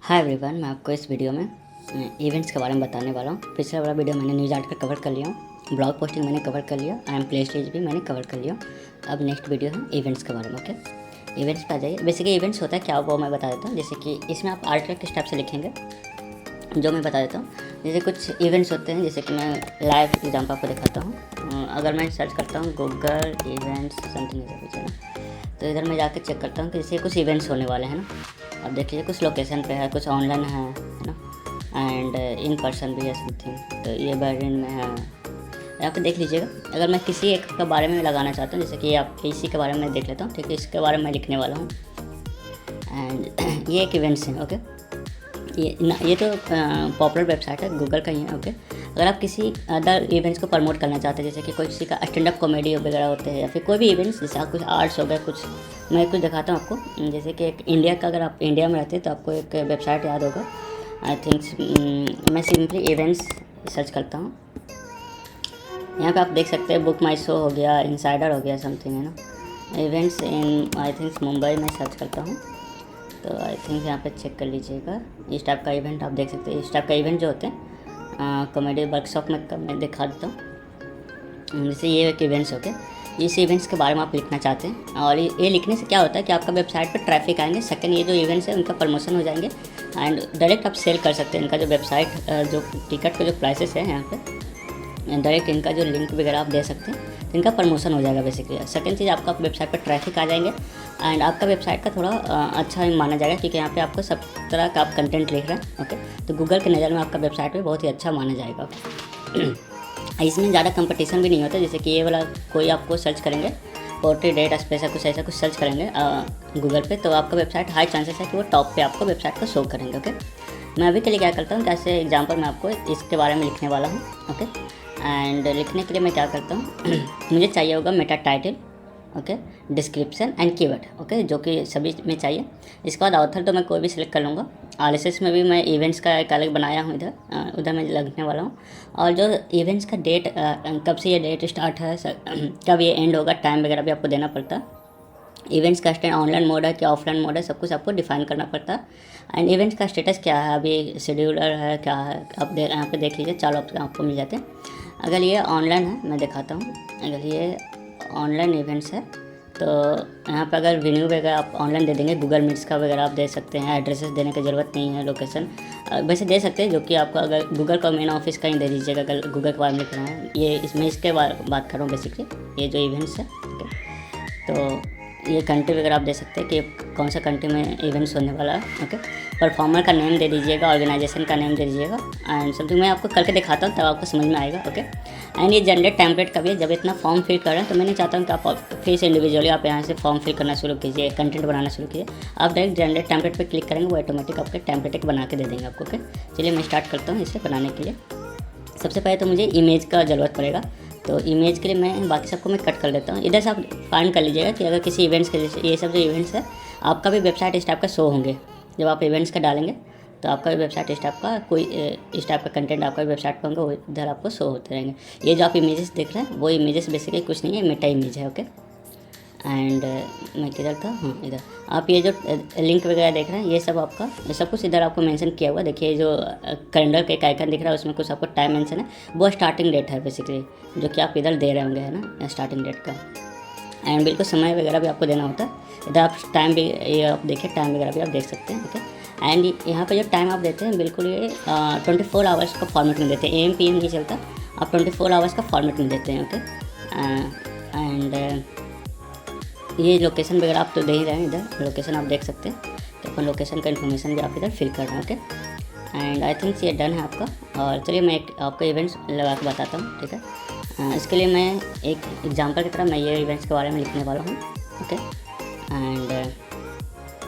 Hi everyone, मैं आपको इस वीडियो में इवेंट्स के बारे में बताने वाला हूँ। पिछला वाला वीडियो मैंने न्यूज़ आर्टिकल कवर कर लिया हूँ, ब्लॉग पोस्टिंग मैंने कवर कर लिया, आई एम प्ले स्टेज भी मैंने कवर कर लिया। अब नेक्स्ट वीडियो है इवेंट्स के बारे में। ओके, इवेंट्स पे आ जाइए। बेसिकली इवेंट्स होता है क्या वो मैं बता देता हूँ। जैसे कि इसमें आप आर्टिकल किस टाइप से लिखेंगे जो मैं बता देता हूँ। जैसे कुछ इवेंट्स होते हैं, जैसे कि मैं लाइव एग्जाम्पल आपको दिखाता हूँ। अगर मैं सर्च करता हूँ गूगल इवेंट्स समथिंग ऐसा कुछ है ना, तो इधर मैं जाकर चेक करता हूँ कि जैसे कुछ इवेंट्स होने वाले हैं ना। अब देख लीजिए कुछ लोकेशन पे है, कुछ ऑनलाइन है ना, एंड इन पर्सन भी है समथिंग। तो ये बर्लिन में है, यहाँ पे देख लीजिएगा। अगर मैं किसी एक के बारे में लगाना चाहता हूँ, जैसे कि आप इसी के बारे में देख लेता हूँ, ठीक है, इसके बारे में मैं लिखने वाला हूँ। एंड ये एक इवेंट्स है। ओके, ये तो पॉपुलर वेबसाइट है, गूगल का ही है। ओके, अगर आप किसी अदर इवेंट्स को प्रमोट करना चाहते हैं, जैसे कि कोई किसी का स्टैंड अप कॉमेडी वगैरह होते हैं, या फिर कोई भी इवेंट्स, जैसे आप कुछ आर्ट्स हो गए, कुछ मैं कुछ दिखाता हूँ आपको। जैसे कि एक इंडिया का, अगर आप इंडिया में रहते हैं तो आपको एक वेबसाइट याद होगा, आई थिंक। मैं सिंपली इवेंट्स सर्च करता हूँ। यहाँ पे आप देख सकते हैं बुक माई शो हो गया, इनसाइडर हो गया समथिंग, है ना। Events in I think Mumbai में सर्च करता हूँ, तो आई थिंक यहाँ पे चेक कर लीजिएगा। इस टाइप का इवेंट आप देख सकते हैं। इस टाइप का इवेंट जो होते हैं कॉमेडी वर्कशॉप में मैं दिखा देता हूँ। जैसे ये एक इवेंट्स हो गए, इस इवेंट्स के बारे में आप लिखना चाहते हैं, और ये लिखने से क्या होता है कि आपका वेबसाइट पर ट्रैफिक आएंगे। सेकंड, ये जो इवेंट्स है उनका प्रमोशन हो जाएंगे, एंड डायरेक्ट आप सेल कर सकते हैं। इनका जो वेबसाइट जो टिकट का जो प्राइसेस है यहाँ पे, डायरेक्ट इनका जो लिंक वगैरह आप दे सकते हैं, तो इनका प्रमोशन हो जाएगा बेसिकली। सेकंड चीज़, आपका वेबसाइट पर ट्रैफिक आ जाएंगे, एंड आपका वेबसाइट का थोड़ा अच्छा माना जाएगा, क्योंकि यहाँ पे आपको सब तरह का आप कंटेंट लिख रहे हैं। ओके, तो गूगल के नज़र में आपका वेबसाइट भी बहुत ही अच्छा माना जाएगा। इसमें ज़्यादा कंपटीशन भी नहीं होता। जैसे कि ये वाला कोई आपको सर्च करेंगे, पोर्ट्री डेट स्पेशल कुछ ऐसा कुछ सर्च करेंगे गूगल पे, तो आपका वेबसाइट हाई चांसेस है कि वो टॉप पे आपको वेबसाइट को शो करेंगे। ओके, मैं अभी के लिए क्या करता हूँ, जैसे एग्जांपल मैं आपको इसके बारे में लिखने वाला हूँ। ओके, एंड लिखने के लिए मैं क्या करता हूँ मुझे चाहिए होगा Meta title, okay, description and keyword, okay, जो कि सभी में चाहिए। इसके बाद ऑथर तो मैं कोई भी सिलेक्ट कर लूँगा। आरएसएस में भी मैं इवेंट्स का एक अलग बनाया हूँ, उधर मैं लगने वाला हूँ। और जो इवेंट्स का डेट, कब से ये डेट स्टार्ट है, कब ये एंड होगा, टाइम वगैरह भी आपको देना पड़ता है। इवेंट्स का स्टैंड ऑनलाइन मोड है क्या ऑफलाइन मोड है, सब कुछ आपको डिफाइन करना पड़ता है। एंड इवेंट्स का स्टेटस क्या है, अभी शेड्यूलर है क्या है, आप यहाँ पे देख लीजिए, 4 ऑप्शन आपको मिल जाते हैं। अगर ये ऑनलाइन है, मैं दिखाता हूँ। अगर ये ऑनलाइन इवेंट्स है, तो यहाँ पे अगर वेन्यू वगैरह आप ऑनलाइन दे देंगे, गूगल मीट्स का वगैरह आप दे सकते हैं। एड्रेसेस देने की ज़रूरत नहीं है, लोकेशन वैसे दे सकते हैं, जो कि आपका अगर गूगल का मेन ऑफिस कहीं दे दीजिएगा, अगर गूगल के बारे में लिख रहे हैं। ये इसमें इसके बात कर रहा हूँ बेसिकली, ये जो इवेंट्स है। तो ये कंट्री वगैरह आप दे सकते हैं कि कौन सा कंट्री में इवेंट्स होने वाला है। ओके, परफॉर्मर का नेम दे दीजिएगा, ऑर्गेनाइजेशन का नेम दे दीजिएगा, एंड समथिंग मैं आपको करके दिखाता हूँ तब आपको समझ में आएगा। ओके, एंड ये जनरेट टेम्पलेट का भी है। जब इतना फॉर्म फिल कर रहे हैं तो मैं नहीं चाहता हूँ कि आप फिर से इंडिविजुअली आप यहाँ से फॉर्म फिल करना शुरू कीजिए, कंटेंट बनाना शुरू कीजिए। आप डायरेक्ट जनरेट टेम्पलेट पर क्लिक करेंगे, वो ऑटोमेटिक आपके टेम्पलेट बना के दे देंगे आपको। ओके, चलिए मैं स्टार्ट करता हूँ इसे बनाने के लिए। सबसे पहले तो मुझे इमेज का ज़रूरत पड़ेगा, तो इमेज के लिए मैं बाकी सबको मैं कट कर देता हूँ। इधर से आप फाइंड कर लीजिएगा कि अगर किसी इवेंट्स के, जैसे ये सब जो इवेंट्स है, आपका भी वेबसाइट इस टाइप का शो होंगे। जब आप इवेंट्स का डालेंगे तो आपका भी वेबसाइट इस टाइप का, कोई इस टाइप का कंटेंट आपका वेबसाइट पर होंगे, वो इधर आपको शो होते रहेंगे। ये जो आप इमेजेस देख रहे हैं, वो इमेजेस बेसिकली कुछ नहीं है, मेटा इमेज है। ओके, एंड मैं किधर था, हाँ इधर। आप ये जो लिंक वगैरह देख रहे हैं, ये सब आपका, ये सब कुछ इधर आपको मेंशन किया हुआ। देखिए जो कैलेंडर का एक आइकन दिख रहा है, उसमें कुछ आपको टाइम मेंशन है, वो स्टार्टिंग डेट है बेसिकली, जो कि आप इधर दे रहे होंगे, है ना, स्टार्टिंग डेट का। एंड बिल्कुल समय वगैरह भी आपको देना होता है। इधर आप टाइम भी, ये आप देखिए टाइम वगैरह भी आप देख सकते हैं। ओके, एंड यहाँ पे जो टाइम आप देते हैं, बिल्कुल ये 24 आवर्स का फॉर्मेट में देते हैं, AM PM नहीं चलता, आप 24 आवर्स का फॉर्मेट में देते हैं। ओके, एंड ये लोकेशन वगैरह आप तो दे ही रहे हैं, इधर लोकेशन आप देख सकते हैं, तो अपन लोकेशन का इन्फॉर्मेशन भी आप इधर फिल कर रहे हैं। ओके, एंड आई थिंक ये डन है आपका। और चलिए मैं एक आपको इवेंट्स लगा के बताता हूँ, ठीक है। इसके लिए मैं एक एग्जांपल की तरह मैं ये इवेंट्स के बारे में लिखने वाला हूँ। ओके, एंड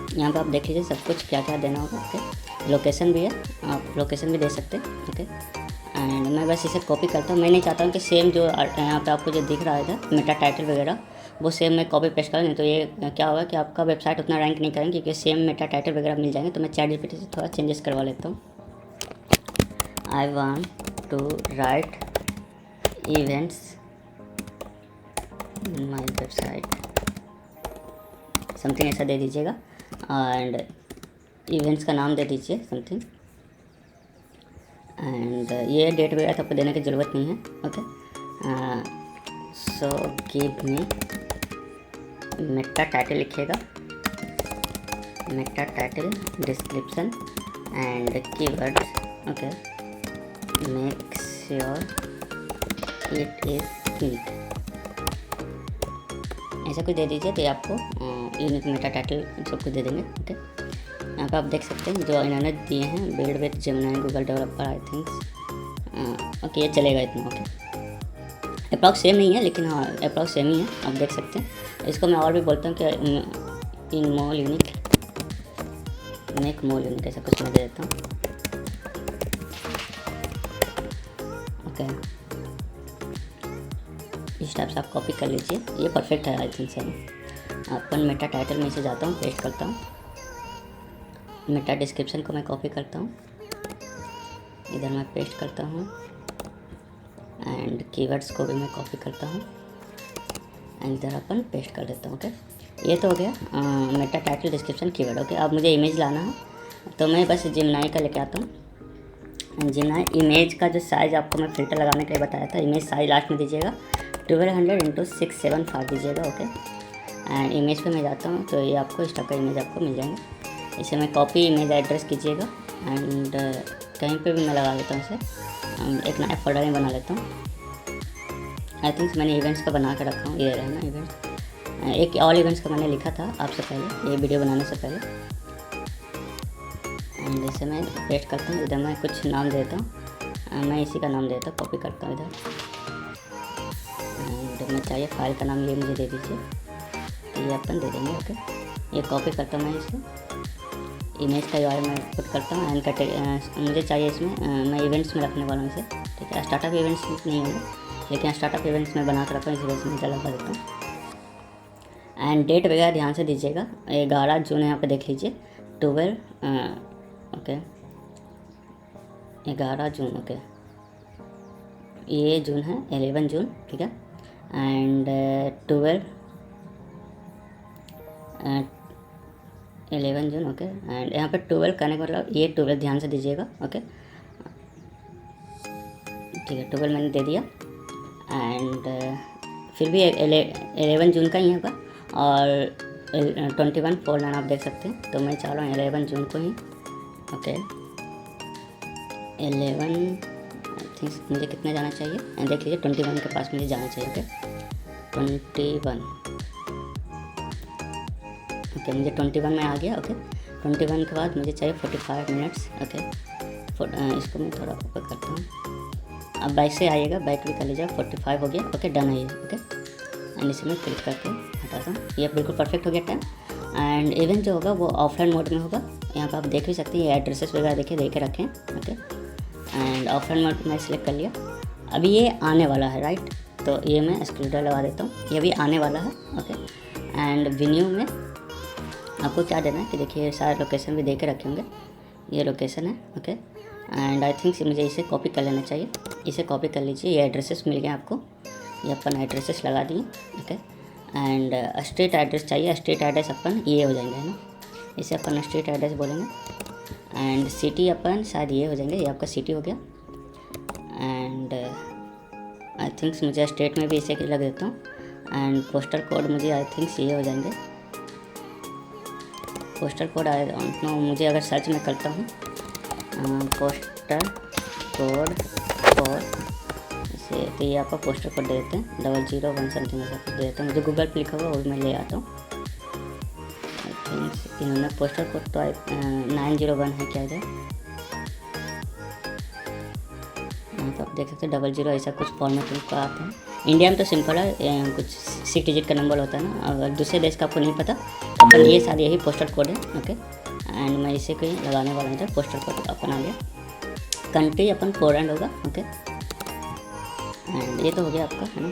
यहाँ पर आप देख लीजिए सब कुछ क्या क्या देना होगा। ओके, लोकेशन भी है, आप लोकेशन भी दे सकते हैं। ओके, एंड मैं बस इसे कॉपी करता हूँ। मैं नहीं चाहता हूँ कि सेम जो यहाँ पे आपको जो दिख रहा है इधर मेटा टाइटल वगैरह, वो सेम मैं कॉपी पेस्ट करूँ, नहीं तो ये क्या होगा कि आपका वेबसाइट उतना रैंक नहीं करेंगे, क्योंकि सेम मेटा टाइटल वगैरह मिल जाएंगे। तो मैं ChatGPT से थोड़ा चेंजेस करवा लेता हूँ। I want to write events in my website, something ऐसा दे दीजिएगा। एंड इवेंट्स का नाम दे दीजिए समथिंग, एंड ये डेट वगैरह तो आपको देने की ज़रूरत नहीं है। Okay, so give me meta title लिखिएगा, meta title description and keywords. Okay, make sure it is unique, ऐसा कुछ दे दीजिए तो ये आपको यूनिक मेटा टाइटल सब कुछ दे देंगे। ओके, यहाँ पे आप देख सकते हैं जो इन्होंने दिए हैं, build with Gemini Google developer I thinks. Okay, ये चलेगा इतना। ओके, अप्रॉक्स सेम नहीं है लेकिन हाँ अप्रॉक्स सेम ही है, आप देख सकते हैं। इसको मैं और भी बोलता हूँ कि in more unique, make more unique, ऐसा कुछ मैं दे देता हूँ। ओके, इस टाइप से आप कॉपी कर लीजिए, ये परफेक्ट है आई थिंक सही। अपन मेटा टाइटल में से जाता हूँ, पेस्ट करता हूँ, मेटा डिस्क्रिप्शन को मैं कॉपी करता हूँ, इधर मैं पेस्ट करता हूँ, एंड कीवर्ड्स को भी मैं कॉपी करता हूँ, एंड इधर अपन पेस्ट कर देता हूँ। ओके, ये तो हो गया Meta title description keyword. Okay, अब मुझे इमेज लाना है तो मैं बस जेमिनी का लेके आता हूँ। जेमिनी इमेज का जो साइज़ आपको मैं फ़िल्टर लगाने के लिए बताया था, इमेज साइज लास्ट में दीजिएगा 1200x675 दीजिएगा। ओके, एंड इमेज पे मैं जाता हूँ तो ये आपको इस टाइप का इमेज आपको मिल जाएंगे। इसे मैं कॉपी इमेज एड्रेस कीजिएगा, एंड कहीं पे भी मैं लगा लेता हूँ इसे, एक नया फोल्डर में बना लेता हूँ। आई थिंक मैंने इवेंट्स का बना के रखा हूँ, ये रहा ना इवेंट्स, एक ऑल इवेंट्स का मैंने लिखा था आपसे पहले, ये वीडियो बनाने से पहले। एंड इसे मैं पेस्ट करता हूँ, इधर मैं कुछ नाम देता हूँ, मैं इसी का नाम देता हूँ, कॉपी करता हूँ इधर, एंड मैं चाहिए फाइल का नाम ये मुझे दे दीजिए, तो ये अपन दे देंगे। ओके, ये कॉपी करता हूँ मैं इसको, इमेज का URL मैं पुट करता हूँ, एंड मुझे चाहिए इसमें मैं इवेंट्स में रखने वाला हूँ इसे। ठीक है, स्टार्टअप इवेंट्स नहीं होंगे लेकिन स्टार्टअप इवेंट्स में बना कर रखा हूँ, इसी वजह से मैं लगा देता हूँ। एंड डेट वगैरह ध्यान से दीजिएगा, 11 जून यहाँ पे देख लीजिए, 12 ओके 11 जून। ओके, ये जून है 11 जून। ठीक है, एंड 11 जून। ओके, एंड यहाँ पे 12 करने का मतलब ये 12 ध्यान से दीजिएगा। ओके, ठीक है, 12 मैंने दे दिया, एंड फिर भी 11 जून का ही होगा, और 2149 आप देख सकते हैं, तो मैं चाह रहा हूँ 11 जून को ही। ओके, 11 आई थिंक मुझे कितना जाना चाहिए, देख लीजिए 21 के पास मुझे जाना चाहिए। ओके, 21 ओके, मुझे 21 में आ गया। ओके, 21 के बाद मुझे चाहिए 45 मिनट्स। ओके, इसको मैं थोड़ा ऊपर करता हूँ, अब बैक से आइएगा, बैक भी कर लीजिएगा, 45 हो गया। ओके, डन है ये। ओके, एंड इसे मैं क्लिक करके हटाता हूँ, ये बिल्कुल परफेक्ट हो गया टाइम। एंड इवेंट जो होगा वो ऑफलाइन मोड में होगा, यहाँ पर आप देख भी सकते हैं, ये एड्रेसेस वगैरह देखिए दे के रखें। ओके, एंड ऑफलाइन मोड मैं सिलेक्ट कर लिया, अभी ये आने वाला है राइट, तो ये मैं स्क्रीनशॉट लगा देता हूँ, ये भी आने वाला है। ओके, एंड वेन्यू में आपको क्या देना है कि देखिए सारे लोकेशन भी दे के रखे होंगे, ये लोकेशन है। ओके, एंड आई थिंक मुझे इसे कॉपी कर लेना चाहिए, इसे कॉपी कर लीजिए, ये एड्रेसेस मिल गए आपको, ये अपन एड्रेसेस लगा दिए। ओके, एंड स्ट्रीट एड्रेस चाहिए, स्ट्रीट एड्रेस अपन ये हो जाएंगे है ना, इसे अपन स्ट्रीट एड्रेस बोलेंगे। एंड सिटी अपन शायद ये हो जाएंगे, ये आपका सिटी हो गया। एंड आई थिंक्स मुझे स्टेट में भी इसे लग देता हूँ, एंड पोस्टल कोड मुझे आई थिंक्स ये हो जाएंगे, postal code I don't know, मुझे अगर सर्च में करता हूँ पोस्टल कोड फॉर इसे, तो ये आपका पोस्टल कोड दे देते हैं 001 समथिंग ऐसा कुछ दे देता हूँ, मुझे गूगल पे लिखा हुआ वो भी मैं ले आता हूँ। आई थिंक इन्होंने पोस्टल कोड तो 901 है क्या इधर, तो आप देख सकते हैं 00 ऐसा कुछ फॉर्मेट का आता है। इंडिया में तो सिंपल है, कुछ 6 डिजिट का नंबर होता है ना, अगर दूसरे देश का आपको नहीं पता अपन ये सारे यही पोस्टल कोड है। ओके, एंड मैं इसे कहीं लगाने वाला हूँ, पोस्टल कोड अपन आ गया, कंट्री अपन पोलैंड होगा। ओके, एंड ये तो हो गया आपका है ना।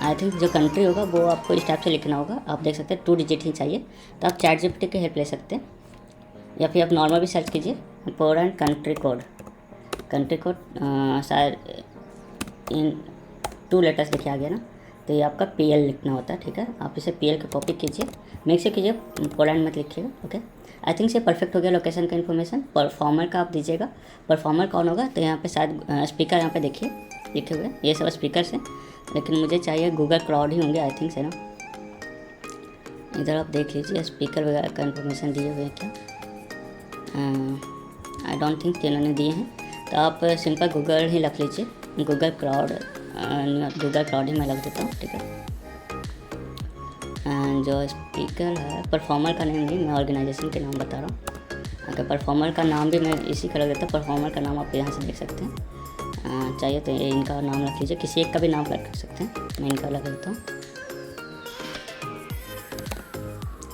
आई थिंक जो कंट्री होगा वो आपको इस टाइप से लिखना होगा, आप देख सकते हैं 2 डिजिट ही चाहिए, तो आप ChatGPT की हेल्प ले सकते हैं, या फिर आप नॉर्मल भी सर्च कीजिए पोलैंड कंट्री कोड शायद इन 2 लेटर्स लिखे आ गया ना, तो ये आपका PL लिखना होता है, ठीक है। आप इसे PL का कॉपी कीजिए, मेक श्योर कीजिए पोलैंड मत लिखिएगा, ओके। आई थिंक से परफेक्ट हो गया लोकेशन का इन्फॉर्मेशन। परफॉर्मर का आप दीजिएगा, परफॉर्मर कौन होगा, तो यहाँ पे शायद स्पीकर यहाँ पे देखिए लिखे हुए, ये सब स्पीकर्स हैं, लेकिन मुझे चाहिए गूगल क्लाउड ही होंगे आई थिंक से ना। इधर आप देख लीजिए स्पीकर वगैरह का इन्फॉर्मेशन दिए हुए हैं क्या, आई डोंट थिंक इन्होंने दिए हैं, तो आप सिंपल गूगल ही रख लीजिए, गूगल क्लाउड ही मैं रख देता हूँ, ठीक है। एंड जो स्पीकर है, परफॉर्मर का नेम नहीं, मैं ऑर्गेनाइजेशन के नाम बता रहा हूँ। अगर परफॉर्मर का नाम भी मैं इसी का रख देता हूँ, परफॉर्मर का नाम आप यहाँ से देख सकते हैं। चाहिए तो ये इनका नाम रख लीजिए, किसी एक का भी नाम रख सकते हैं, मैं इनका लगा देता हूँ।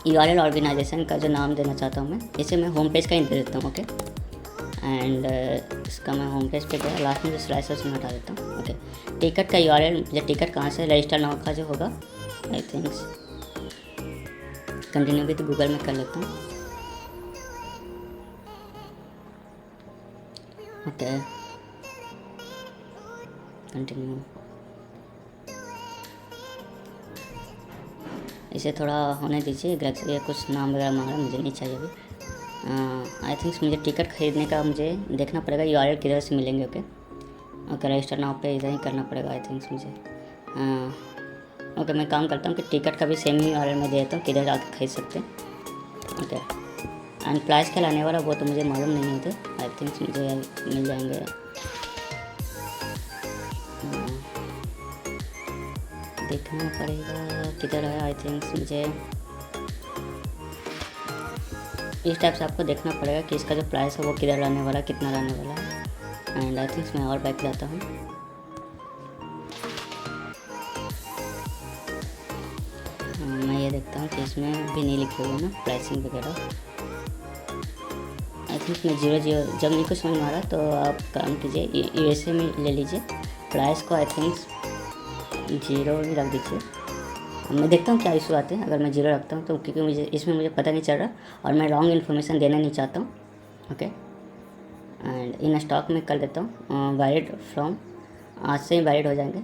URL ऑर्गेनाइजेशन का जो नाम देना चाहता हूँ मैं, इसे मैं होम पेज का ही दे देता हूँ, ओके। एंड इसका मैं होम पेज पे गया, लास्ट में जो स्लाइसर्स में हटा देता हूँ, ओके। टिकट का URL, जो टिकट कहाँ से, रजिस्टर नाउ का जो होगा, आई थिंक्स कंटिन्यू भी तो गूगल में कर लेता हूँ, ओके। कंटिन्यू, इसे थोड़ा होने दीजिए, ये कुछ नाम वगैरह मांग रहा है, मुझे नहीं चाहिए अभी। आई थिंक्स मुझे टिकट खरीदने का मुझे देखना पड़ेगा URL किधर से मिलेंगे, ओके। ओके, रजिस्टर नाउ पे इधर ही करना पड़ेगा आई थिंक्स मुझे। ओके, मैं काम करता हूँ कि टिकट का भी सेम ही URL में दे देता हूँ, किधर आके खरीद सकते हैं, ओके। एंड प्राइस क्या लाने वाला वो तो मुझे मालूम नहीं है, तो आई थिंक्स मुझे मिल जाएंगे। देखना पड़ेगा किधर है, आई थिंक्स मुझे इस टाइप से आपको देखना पड़ेगा कि इसका जो प्राइस है वो किधर रहने वाला है, कितना रहने वाला है। एंड आई थिंक्स मैं और बैक जाता हूँ, मैं ये देखता हूँ कि इसमें भी नहीं लिखे हुए ना प्राइसिंग वगैरह। आई थिंक मैं 0 जब नहीं कुछ समझ में आ रहा तो आप काम कीजिए, USA में ले लीजिए, प्राइस को आई थिंक्स 0 ही रख दीजिए। मैं देखता हूँ क्या इशू आते हैं अगर मैं 0 रखता हूँ तो, क्योंकि मुझे पता नहीं चल रहा और मैं रॉन्ग इन्फॉर्मेशन देना नहीं चाहता हूँ, ओके। एंड इन स्टॉक में कर देता हूँ वैलिड फ्रॉम, आज से ही वैलिड हो जाएंगे,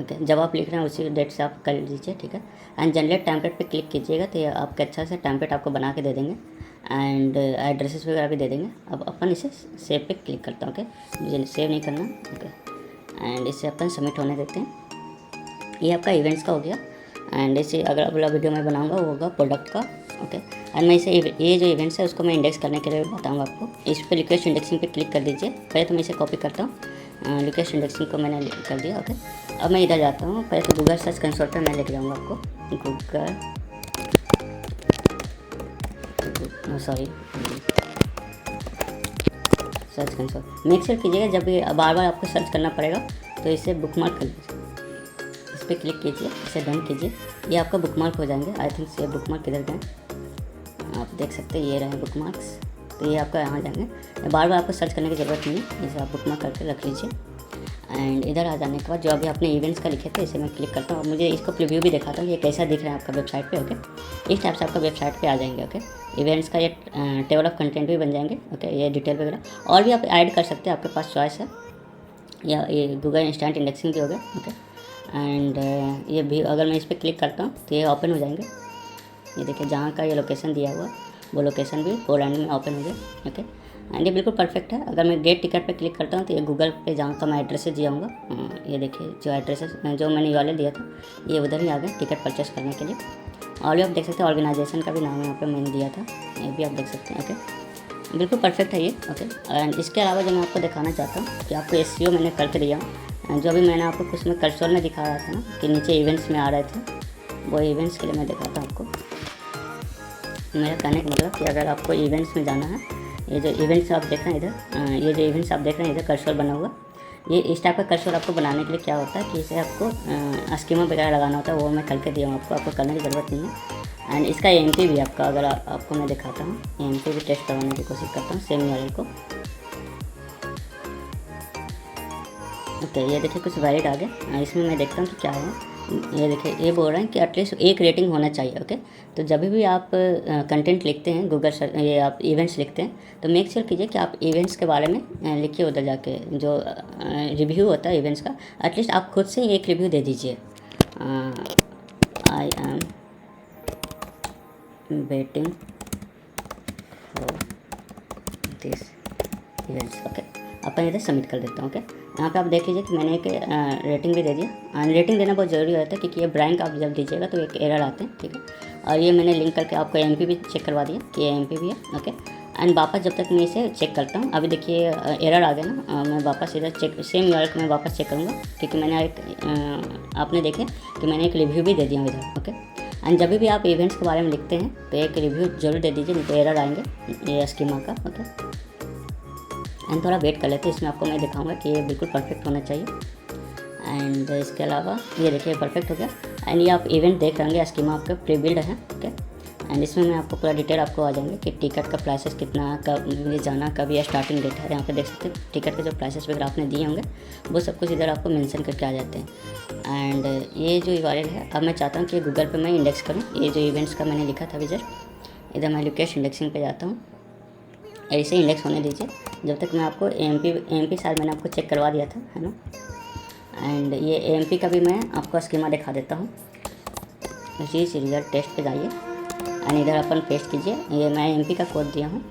ओके। जब आप लिख रहे हैं उसी डेट से आप कर लीजिए, ठीक है। एंड जनरेट टेम्पलेट पे क्लिक कीजिएगा तो ये आपके अच्छा से टेम्पलेट आपको बना के दे देंगे, एंड एड्रेसेस वगैरह भी दे देंगे। अब अपन इसे सेव पे क्लिक करता हूँ, ओके, मुझे सेव नहीं करना, ओके। एंड इसे अपन सबमिट होने देते हैं। ये आपका इवेंट्स का हो गया। एंड इसे अगर अगला वीडियो मैं बनाऊंगा वो होगा प्रोडक्ट का, ओके। एंड मैं इसे ये जो इवेंट्स है उसको मैं इंडेक्स करने के लिए बताऊंगा आपको। इस पर रिक्वेस्ट इंडेक्सिंग पे क्लिक कर दीजिए, पहले तो मैं इसे कॉपी करता हूँ, रिक्वेस्ट इंडेक्सिंग को मैंने कर दिया, ओके। अब मैं इधर जाता हूँ, पहले तो गूगल सर्च कंसोल पर मैं लेके जाऊँगा आपको, Google sorry search console. Make sure कीजिएगा जब भी बार बार आपको सर्च करना पड़ेगा तो इसे बुकमार्क कर लीजिए, इस पर क्लिक कीजिए, इसे डन कीजिए, ये आपका बुकमार्क हो जाएंगे। आई थिंक ये बुकमार्क किधर गए आप देख सकते हैं, ये रहे बुकमार्क्स, तो ये आपका यहाँ जाएंगे, बार बार आपको सर्च करने की ज़रूरत नहीं है, इसे आप बुकमार्क करके रख लीजिए। एंड इधर आ जाने के बाद जो अभी आपने इवेंट्स का लिखे थे इसे मैं क्लिक करता हूँ, मुझे इसको प्रीव्यू भी दिखाता हूँ ये कैसा दिख रहा है आपका वेबसाइट पे, ओके। इस टाइप से आपका वेबसाइट पे आ जाएंगे, ओके। इवेंट्स का ये टेबल ऑफ कंटेंट भी बन जाएंगे, ओके। ये डिटेल वगैरह और भी आप ऐड कर सकते हैं, आपके पास चॉइस है, या ये गूगल इंस्टेंट इंडेक्सिंग भी हो गया, ओके। एंड ये भी अगर मैं इस पर क्लिक करता हूँ तो ये ओपन हो जाएंगे, ये देखिए जहाँ का ये लोकेशन दिया हुआ वो लोकेशन भी पोलैंड में ओपन हो गया, ओके। एंड ये बिल्कुल परफेक्ट है। अगर मैं गेट टिकट पे क्लिक करता हूँ तो ये गूगल पे जहाँ का मैं एड्रेस दिया हूँगा, ये देखिए जो एड्रेस जो मैंने URL दिया था ये उधर ही आ गया टिकट परचेस करने के लिए। और भी आप देख सकते हैं ऑर्गेनाइजेशन का भी नाम यहाँ पर मैंने दिया था, ये भी आप देख सकते हैं, ओके। बिल्कुल परफेक्ट है ये, ओके। एंड इसके अलावा जो मैं आपको दिखाना चाहता हूँ कि आपको SEO मैंने करके दिया हूँ, जो भी मैंने आपको कुछ में कर्सर में दिखा रहा था ना कि नीचे इवेंट्स में आ रहे थे, वो इवेंट्स के लिए मैं दिखाता हूँ आपको। मेरा कहने का मतलब कि अगर आपको इवेंट्स में जाना है, ये जो इवेंट्स आप देख रहे हैं इधर, ये जो इवेंट्स आप देख रहे हैं इधर कर्सर बना हुआ, ये इस टाइप का कर्सर आपको बनाने के लिए क्या होता है कि इसे आपको स्कीमा वगैरह लगाना होता है, वो मैं करके दिया हूँ आपको करने की ज़रूरत नहीं है। एंड इसका AMP भी आपका अगर आपको मैं दिखाता हूँ, AMP भी टेस्ट करवाने की कोशिश करता हूँ सेम URL को, ओके। ये देखिए कुछ वैलिड आ गया, इसमें मैं देखता हूँ कि क्या है। ये देखिए, ये बोल रहे हैं कि एटलीस्ट एक रेटिंग होना चाहिए। ओके, तो जब भी आप कंटेंट लिखते हैं गूगल ये आप इवेंट्स लिखते हैं तो मेक श्योर कीजिए कि आप इवेंट्स के बारे में लिखिए उधर जाके, जो रिव्यू होता है इवेंट्स का, एटलीस्ट आप खुद से एक रिव्यू दे दीजिए। I am waiting for this events. Okay, अपन इधर सबमिट कर देता हूँ। ओके, यहाँ पे आप देख लीजिए कि मैंने एक रेटिंग भी दे दिया। रेटिंग देना बहुत ज़रूरी होता है क्योंकि ये ब्रैंक आप जब दीजिएगा तो एक एरर आते हैं, ठीक है। और ये मैंने लिंक करके आपको एमपी भी चेक करवा दिया कि एमपी भी है। ओके, एंड वापस जब तक मैं इसे चेक करता हूँ, अभी देखिए एरर आ गया ना, मैं वापस इधर चेक सेम यूआरएल मैं वापस चेक करूँगा क्योंकि मैंने एक आपने देखे कि मैंने एक रिव्यू भी दे दिया इधर। ओके, एंड जब भी आप इवेंट्स के बारे में लिखते हैं तो एक रिव्यू जरूर दे दीजिए, नहीं तो एरर आएंगे ये स्कीमा का। ओके, एंड थोड़ा वेट कर लेते हैं, इसमें आपको मैं दिखाऊंगा कि ये बिल्कुल परफेक्ट होना चाहिए। एंड इसके अलावा ये देखिए परफेक्ट हो गया। एंड ये आप इवेंट देख रहे होंगे, स्कीमा आपका प्री बिल्ड है। ओके, एंड इसमें मैं आपको पूरा डिटेल आपको आ जाएंगे कि टिकट का प्राइसेस कितना, कब ये जाना, कब ये स्टार्टिंग डेट है। यहाँ पे देख सकते हैं टिकट के जो प्राइसेस वगैरह आपने दिए होंगे वो सब कुछ इधर आपको मेंशन करके आ जाते हैं। एंड ये जो यूआरएल है, अब मैं चाहता हूँ कि गूगल पे मैं इंडेक्स करूँ। ये जो इवेंट्स का मैंने लिखा था विजर, इधर मैं लोकेशन इंडेक्सिंग पे जाता हूँ, ऐसे इंडेक्स होने दीजिए जब तक मैं आपको एमपी शायद मैंने आपको चेक करवा दिया था, है ना। एंड ये एमपी का भी मैं आपको स्कीमा दिखा देता हूँ। इसी रिजल्ट टेस्ट पे जाइए एंड इधर अपन पेस्ट कीजिए। ये मैं एमपी का कोड दिया हूँ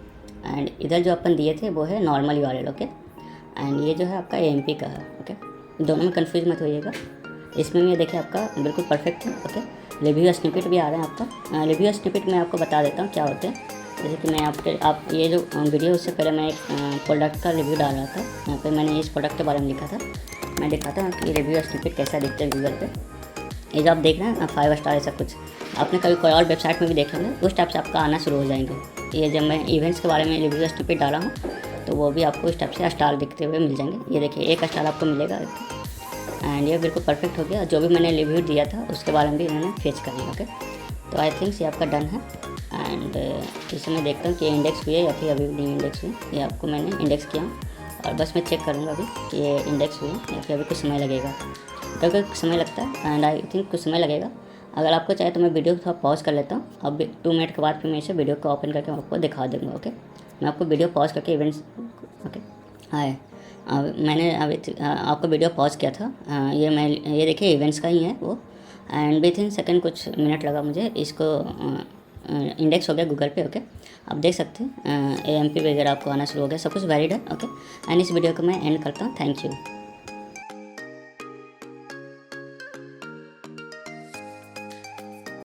एंड इधर जो अपन दिए थे वो है नॉर्मल यूआरएल। ओके, एंड ये जो है आपका एमपी का है। ओके, दोनों में कंफ्यूज मत होइएगा। इसमें ये देखिए आपका बिल्कुल परफेक्ट है। ओके, रिव्यू स्निपेट भी आ रहा है आपका। रिव्यू स्निपेट में आपको बता देता हूँ क्या होते हैं। जैसे कि मैं आप ये जो वीडियो, उससे पहले मैं एक प्रोडक्ट का रिव्यू डाल रहा था, यहाँ पे मैंने इस प्रोडक्ट के बारे में लिखा था। मैं दिखाता हूँ कि रिव्यू स्निपेट कैसा दिखता है गूगल पे। ये जो आप देख रहे हैं 5 स्टार ऐसा कुछ, आपने कभी कोई और वेबसाइट में भी देख होंगे, उस टाइप से आपका आना शुरू हो जाएंगे। ये जब मैं इवेंट्स के बारे में रिव्यू स्निपेट डाला हूँ तो वो भी आपको इस टाइप से स्टार दिखते हुए मिल जाएंगे। ये देखिए 1 स्टार आपको मिलेगा एंड ये बिल्कुल परफेक्ट हो गया। जो भी मैंने रिव्यू दिया था उसके बारे में भी इन्होंने फेच कर लिया। ओके, तो आई थिंक ये आपका डन है। एंड इसे मैं देखता हूँ कि इंडेक्स हुई है या फिर अभी भी नहीं इंडेक्स हुई। ये आपको मैंने इंडेक्स किया और बस मैं चेक करूँगा अभी कि ये इंडेक्स हुई है या फिर अभी कुछ समय लगेगा। कभी कुछ समय लगता है एंड आई थिंक कुछ समय लगेगा। अगर आपको चाहे तो मैं वीडियो को थोड़ा पॉज कर लेता हूँ। अब 2 मिनट के बाद फिर मैं इसे वीडियो को ओपन करके आपको दिखा दूँगा। ओके, मैं आपको वीडियो पॉज करके इवेंट्स, ओके हाय, मैंने अभी आपको वीडियो पॉज किया था। ये देखिए इवेंट्स का ही है वो। एंड विद इन सेकेंड कुछ मिनट लगा मुझे इसको इंडेक्स हो गया गूगल पे। ओके, आप देख सकते हैं एएमपी वगैरह आपको आना शुरू हो गया, सब कुछ वैलिड है। ओके, एंड इस वीडियो को मैं एंड करता हूँ। Thank you.